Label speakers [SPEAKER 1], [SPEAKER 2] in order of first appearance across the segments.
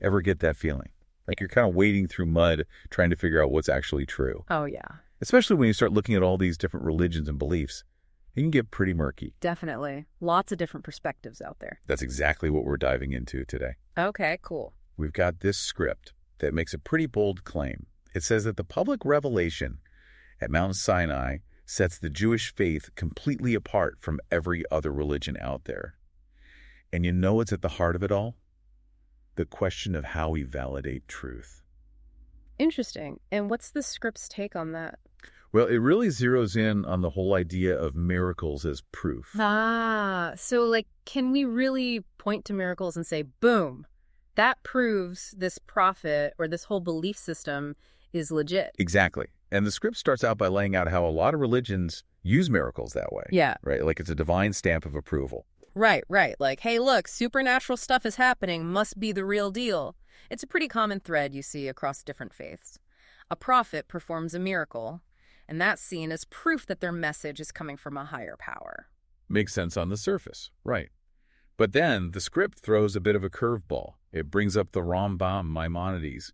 [SPEAKER 1] Ever get that feeling? Like you're kind of wading through mud trying to figure out what's actually true.
[SPEAKER 2] Oh, yeah.
[SPEAKER 1] Especially when you start looking at all these different religions and beliefs. It can get pretty murky.
[SPEAKER 2] Definitely. Lots of different perspectives out there.
[SPEAKER 1] That's exactly what we're diving into today.
[SPEAKER 2] Okay, cool.
[SPEAKER 1] We've got this script that makes a pretty bold claim. It says that the public revelation at Mount Sinai sets the Jewish faith completely apart from every other religion out there. And you know what's at the heart of it all? The question of how we validate truth.
[SPEAKER 2] Interesting. And what's the script's take on that?
[SPEAKER 1] Well, it really zeroes in on the whole idea of miracles as proof.
[SPEAKER 2] So like, can we really point to miracles and say, boom, that proves this prophet or this whole belief system is legit?
[SPEAKER 1] Exactly. And the script starts out by laying out how a lot of religions use miracles that way.
[SPEAKER 2] Yeah.
[SPEAKER 1] Right? Like it's a divine stamp of approval.
[SPEAKER 2] Right. Like, hey, look, supernatural stuff is happening, must be the real deal. It's a pretty common thread you see across different faiths. A prophet performs a miracle, and that's seen as proof that their message is coming from a higher power.
[SPEAKER 1] Makes sense on the surface. Right. But then the script throws a bit of a curveball. It brings up the Rambam Maimonides,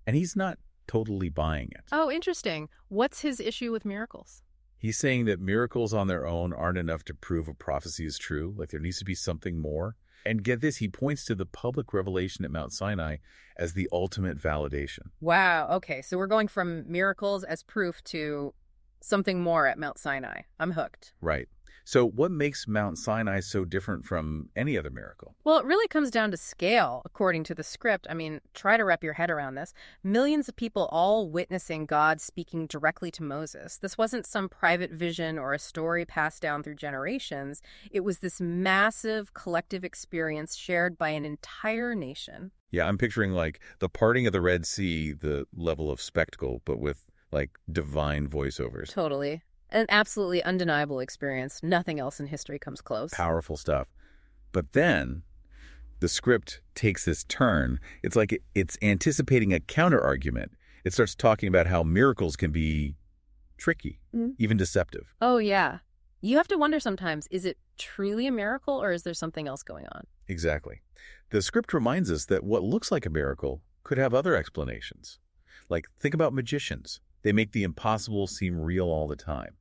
[SPEAKER 1] and he's not totally buying it.
[SPEAKER 2] Oh, interesting. What's his issue with miracles?
[SPEAKER 1] He's saying that miracles on their own aren't enough to prove a prophecy is true. Like there needs to be something more. And get this, he points to the public revelation at Mount Sinai as the ultimate validation.
[SPEAKER 2] Wow. Okay. So we're going from miracles as proof to something more at Mount Sinai. I'm hooked.
[SPEAKER 1] Right. So what makes Mount Sinai so different from any other miracle?
[SPEAKER 2] Well, it really comes down to scale, according to the script. I mean, try to wrap your head around this. Millions of people all witnessing God speaking directly to Moses. This wasn't some private vision or a story passed down through generations. It was this massive collective experience shared by an entire nation.
[SPEAKER 1] Yeah, I'm picturing like the parting of the Red Sea, the level of spectacle, but with like divine voiceovers.
[SPEAKER 2] Totally. An absolutely undeniable experience. Nothing else in history comes close.
[SPEAKER 1] Powerful stuff. But then the script takes this turn. It's like it's anticipating a counter-argument. It starts talking about how miracles can be tricky, even deceptive.
[SPEAKER 2] Oh, yeah. You have to wonder sometimes, is it truly a miracle or is there something else going on?
[SPEAKER 1] Exactly. The script reminds us that what looks like a miracle could have other explanations. Like, think about magicians. They make the impossible seem real all the time.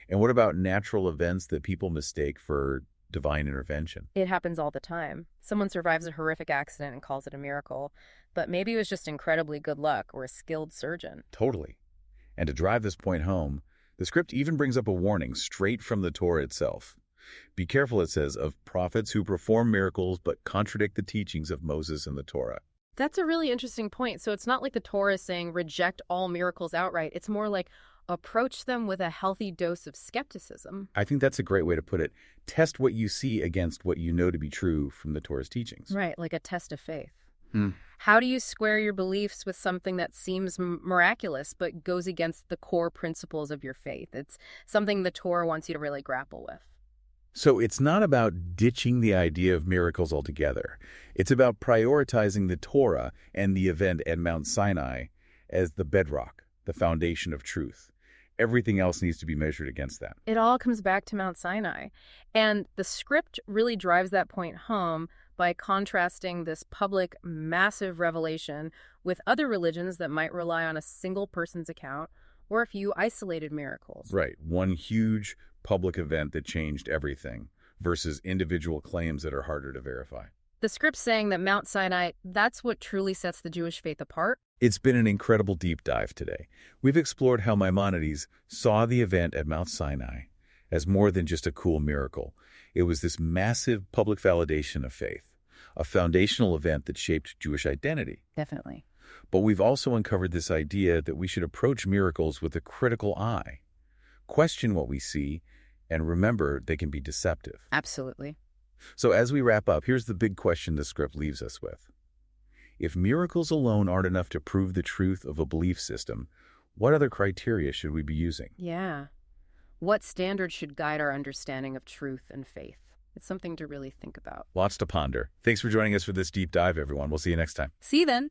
[SPEAKER 1] And what about natural events that people mistake for divine intervention?
[SPEAKER 2] It happens all the time. Someone survives a horrific accident and calls it a miracle, but maybe it was just incredibly good luck or a skilled surgeon.
[SPEAKER 1] Totally. And to drive this point home, the script even brings up a warning straight from the Torah itself. Be careful, it says, of prophets who perform miracles but contradict the teachings of Moses and the Torah.
[SPEAKER 2] That's a really interesting point. So it's not like the Torah is saying reject all miracles outright. It's more like approach them with a healthy dose of skepticism.
[SPEAKER 1] I think that's a great way to put it. Test what you see against what you know to be true from the Torah's teachings.
[SPEAKER 2] Right, like a test of faith. How do you square your beliefs with something that seems miraculous but goes against the core principles of your faith? It's something the Torah wants you to really grapple with.
[SPEAKER 1] So it's not about ditching the idea of miracles altogether. It's about prioritizing the Torah and the event at Mount Sinai as the bedrock, the foundation of truth. Everything else needs to be measured against that.
[SPEAKER 2] It all comes back to Mount Sinai. And the script really drives that point home by contrasting this public, massive revelation with other religions that might rely on a single person's account or a few isolated miracles.
[SPEAKER 1] Right. One huge public event that changed everything versus individual claims that are harder to verify.
[SPEAKER 2] The script's saying that Mount Sinai, that's what truly sets the Jewish faith apart.
[SPEAKER 1] It's been an incredible deep dive today. We've explored how Maimonides saw the event at Mount Sinai as more than just a cool miracle. It was this massive public validation of faith, a foundational event that shaped Jewish identity.
[SPEAKER 2] Definitely.
[SPEAKER 1] But we've also uncovered this idea that we should approach miracles with a critical eye, question what we see, and remember they can be deceptive.
[SPEAKER 2] Absolutely.
[SPEAKER 1] So as we wrap up, here's the big question the script leaves us with. If miracles alone aren't enough to prove the truth of a belief system, what other criteria should we be using?
[SPEAKER 2] Yeah. What standards should guide our understanding of truth and faith? It's something to really think about.
[SPEAKER 1] Lots to ponder. Thanks for joining us for this deep dive, everyone. We'll see you next time.
[SPEAKER 2] See you then.